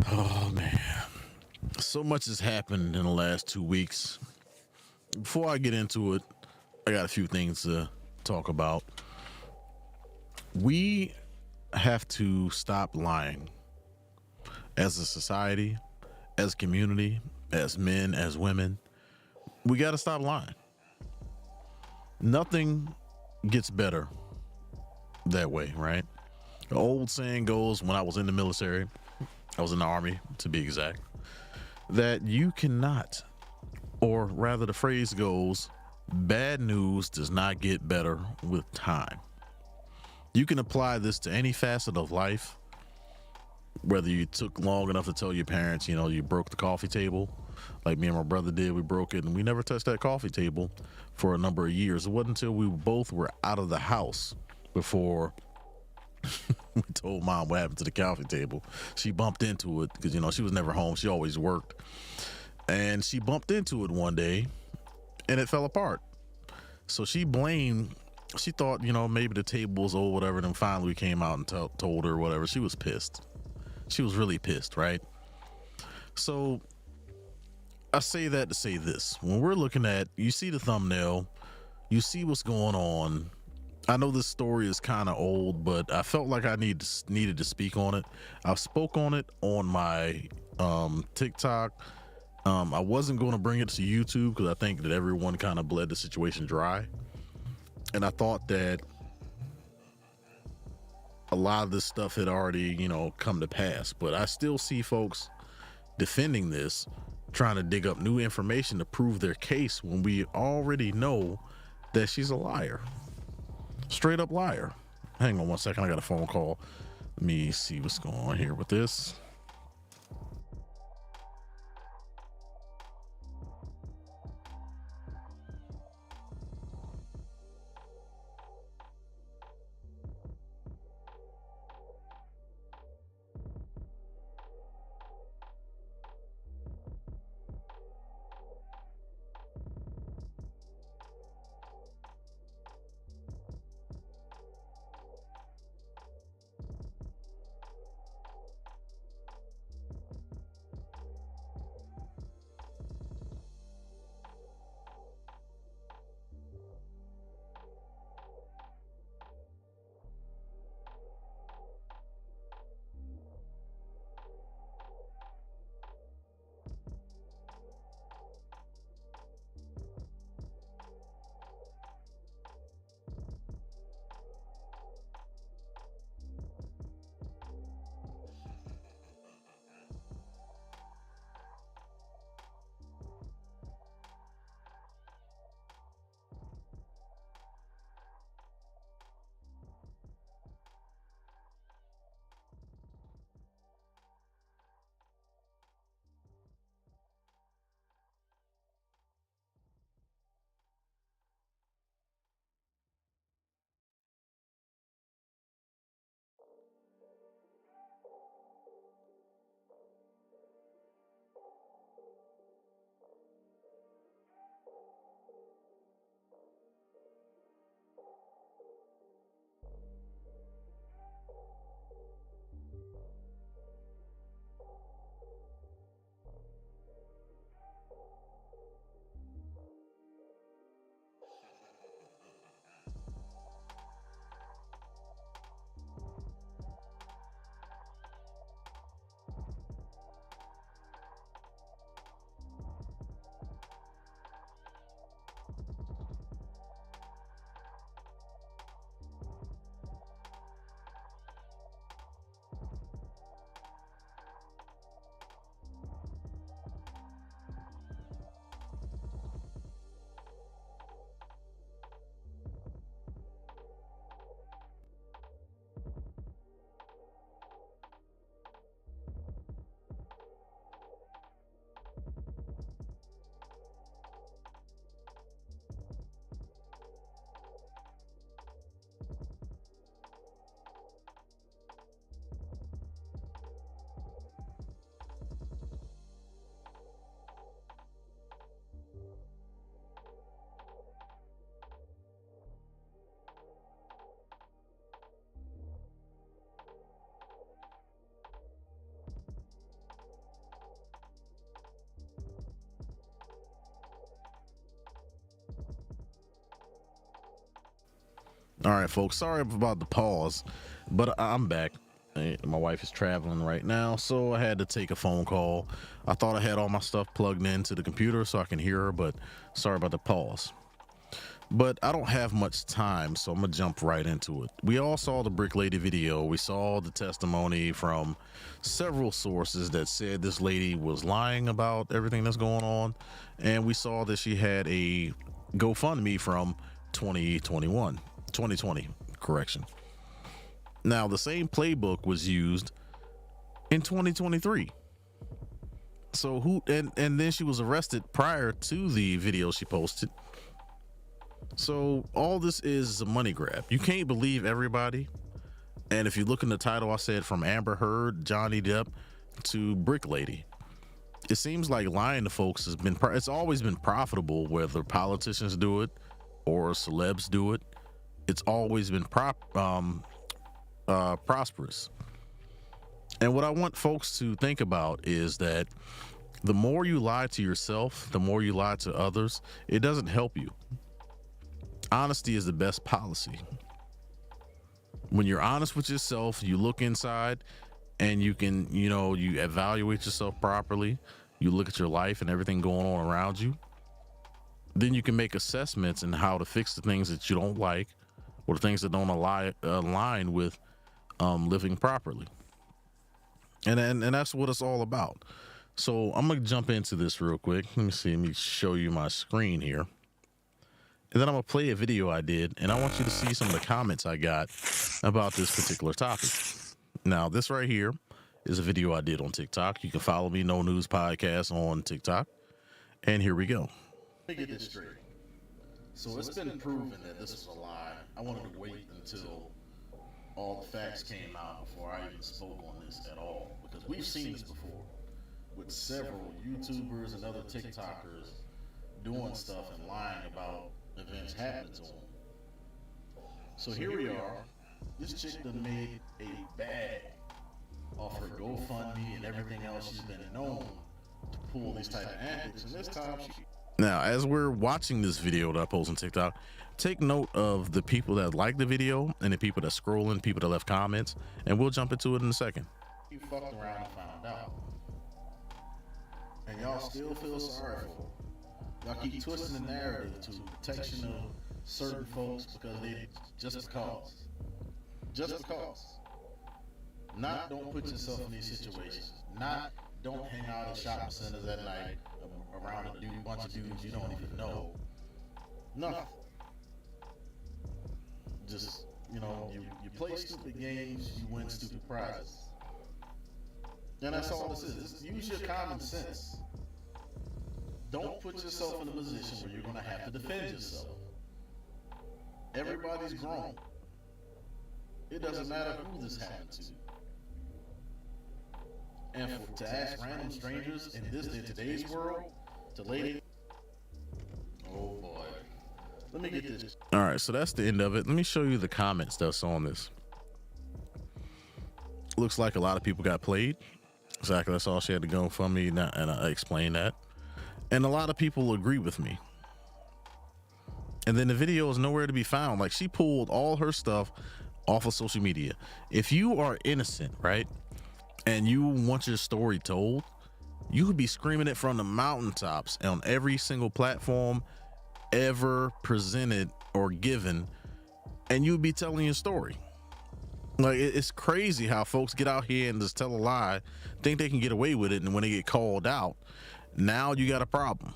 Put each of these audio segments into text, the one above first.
Oh man, so much has happened in the last 2 weeks. Before I get into it, I got a few things to talk about. We have to stop lying as a society, as a community, as men, as women. We got to stop lying. Nothing gets better that way, right? The old saying goes, when I was in the military, I was in the army to be exact, that you cannot, or rather the phrase goes, bad news does not get better with time. You can apply this to any facet of life, whether you took long enough to tell your parents, you broke the coffee table, like me and my brother did. We broke it and we never touched that coffee table for a number of years. It wasn't until we both were out of the house before we told mom what happened to the coffee table. She bumped into it because, she was never home. She always worked. And she bumped into it one day and it fell apart. So she thought, maybe the table was old, whatever. Then finally we came out and told her whatever. She was pissed. She was really pissed, right? So I say that to say this. When we're looking at, you see the thumbnail, you see what's going on. I know this story is kind of old, but I felt like I needed to speak on it. I spoke on it on my TikTok. I wasn't going to bring it to YouTube because I think that everyone kind of bled the situation dry. And I thought that a lot of this stuff had already, come to pass. But I still see folks defending this, trying to dig up new information to prove their case when we already know that she's a liar. Straight up liar. Hang on one second. I got a phone call. Let me see what's going on here with this. All right, folks. Sorry about the pause, but I'm back. My wife is traveling right now, so I had to take a phone call. I thought I had all my stuff plugged into the computer so I can hear her, but sorry about the pause. But I don't have much time, so I'm gonna jump right into it. We all saw the Brick Lady video. We saw the testimony from several sources that said this lady was lying about everything that's going on, and we saw that she had a GoFundMe from 2020, correction. Now, the same playbook was used in 2023. So and then she was arrested prior to the video she posted. So all this is a money grab. You can't believe everybody. And if you look in the title, I said from Amber Heard, Johnny Depp to Brick Lady. It seems like lying to folks it's always been profitable, whether politicians do it or celebs do it. It's always been prosperous. And what I want folks to think about is that the more you lie to yourself, the more you lie to others, it doesn't help you. Honesty is the best policy. When you're honest with yourself, you look inside and you can, you evaluate yourself properly. You look at your life and everything going on around you. Then you can make assessments in how to fix the things that you don't like or the things that don't align with living properly. And that's what it's all about. So I'm going to jump into this real quick. Let me show you my screen here. And then I'm going to play a video I did, and I want you to see some of the comments I got about this particular topic. Now, this right here is a video I did on TikTok. You can follow me, No News Podcast, on TikTok. And here we go. Let me get this straight. So it's been proven that this was a lie. I wanted to wait until all the facts came out before I even spoke on this at all, because we've seen this before with several YouTubers and other TikTokers doing stuff and lying about events happening to them. So here we are. This chick done made a bag off her GoFundMe and everything else she's been known to pull these type of antics, and this time Now, as we're watching this video that I post on TikTok, take note of the people that like the video and the people that scrolling, people that left comments, and we'll jump into it in a second. You fucked around and found out, and y'all still feel sorry for her. Y'all keep twisting the narrative to protection of certain folks because just because. Not don't put yourself in these situations. Not don't hang out at shopping centers at night around a bunch of dudes you don't even know. Nothing. Just, you play stupid games, you win stupid prizes. And that's all this is. Just use your common sense. Don't put yourself in a position where you're going to have to defend yourself. Everybody's grown. It doesn't matter who this happened to. And to ask random strangers in today's world to lady. Oh boy. Let me get this. All right, so that's the end of it. Let me show you the comments that's on this. Looks like a lot of people got played. Exactly, that's all she had to go from me, and I explained that. And a lot of people agree with me. And then the video is nowhere to be found. Like, she pulled all her stuff off of social media. If you are innocent, right, and you want your story told, you could be screaming it from the mountaintops on every single platform ever presented or given, and you'd be telling your story. Like, it's crazy how folks get out here and just tell a lie, think they can get away with it, and when they get called out, now you got a problem.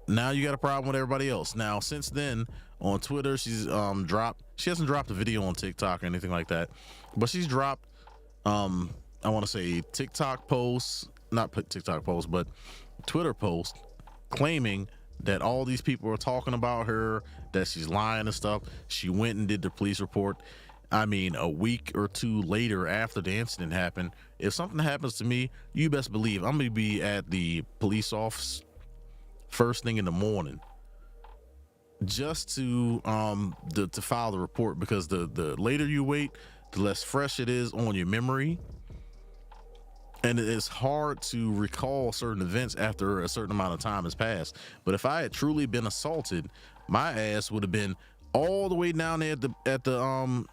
Now you got a problem with everybody else. Now, since then, on Twitter, she's she hasn't dropped a video on TikTok or anything like that, but she's dropped I want to say TikTok posts, not TikTok posts, but Twitter posts claiming that all these people are talking about her, that she's lying and stuff. She went and did the police report. I mean, a week or two later after the incident happened, if something happens to me, you best believe I'm going to be at the police office first thing in the morning just to file the report, because the later you wait, the less fresh it is on your memory. And it's hard to recall certain events after a certain amount of time has passed. But if I had truly been assaulted, my ass would have been all the way down there at the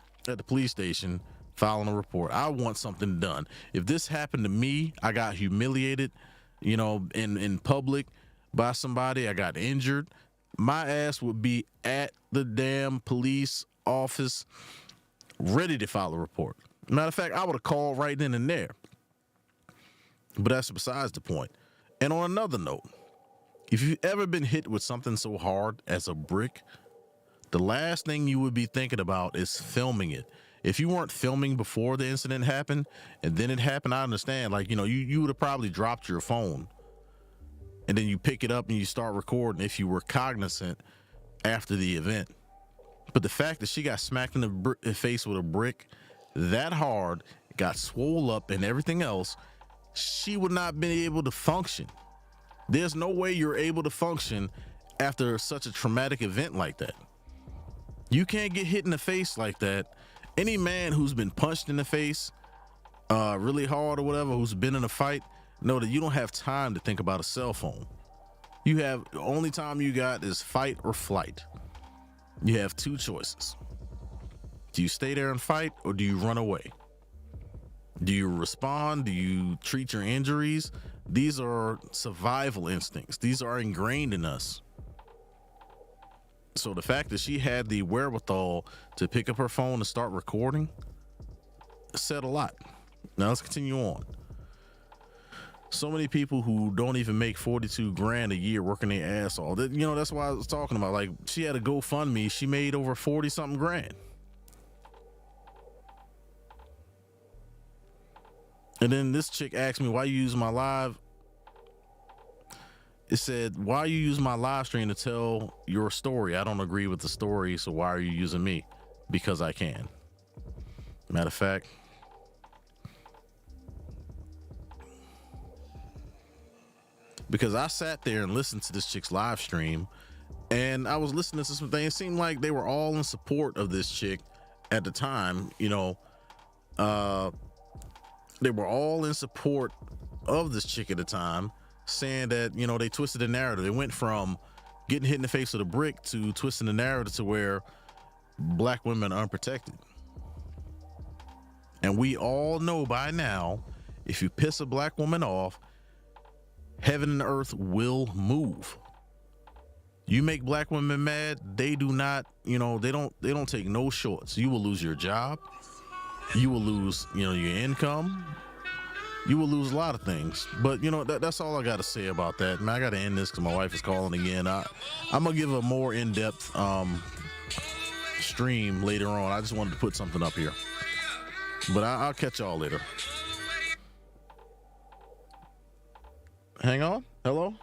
police station filing a report. I want something done. If this happened to me, I got humiliated, you know, in public by somebody, I got injured, my ass would be at the damn police office ready to file a report. Matter of fact, I would have called right then and there. But that's besides the point. And on another note, if you've ever been hit with something so hard as a brick, the last thing you would be thinking about is filming it. If you weren't filming before the incident happened and then it happened, I understand. Like, you know, you would have probably dropped your phone and then you pick it up and you start recording if you were cognizant after the event. But the fact that she got smacked in the face with a brick that hard, got swole up and everything else, she would not be able to function. There's no way you're able to function after such a traumatic event like that. You can't get hit in the face like that. Any man who's been punched in the face really hard or whatever, who's been in a fight, know that you don't have time to think about a cell phone. The only time you got is fight or flight. You have two choices. Do you stay there and fight, or do you run away? Do you respond? Do you treat your injuries? These are survival instincts. These are ingrained in us. So the fact that she had the wherewithal to pick up her phone and start recording said a lot. Now let's continue on. So many people who don't even make 42 grand a year working their ass off. You know, that's why I was talking about. Like, she had a GoFundMe. She made over 40 something grand. And then this chick asked me, why you use my live? It said, why you use my live stream to tell your story? I don't agree with the story, so why are you using me? Because I can. Matter of fact, because I sat there and listened to this chick's live stream, and I was listening to some things. It seemed like they were all in support of this chick at the time. You know, they were all in support of this chick at the time, saying that, you know, they twisted the narrative. They went from getting hit in the face with a brick to twisting the narrative to where black women are unprotected. And we all know by now, if you piss a black woman off, heaven and earth will move. You make black women mad, they do not, you know, they don't take no shorts. You will lose your job. You will lose, you know, your income. You will lose a lot of things. But, you know, that's all I got to say about that. Man, I got to end this because my wife is calling again. I'm going to give a more in-depth stream later on. I just wanted to put something up here. But I'll catch y'all later. Hang on. Hello?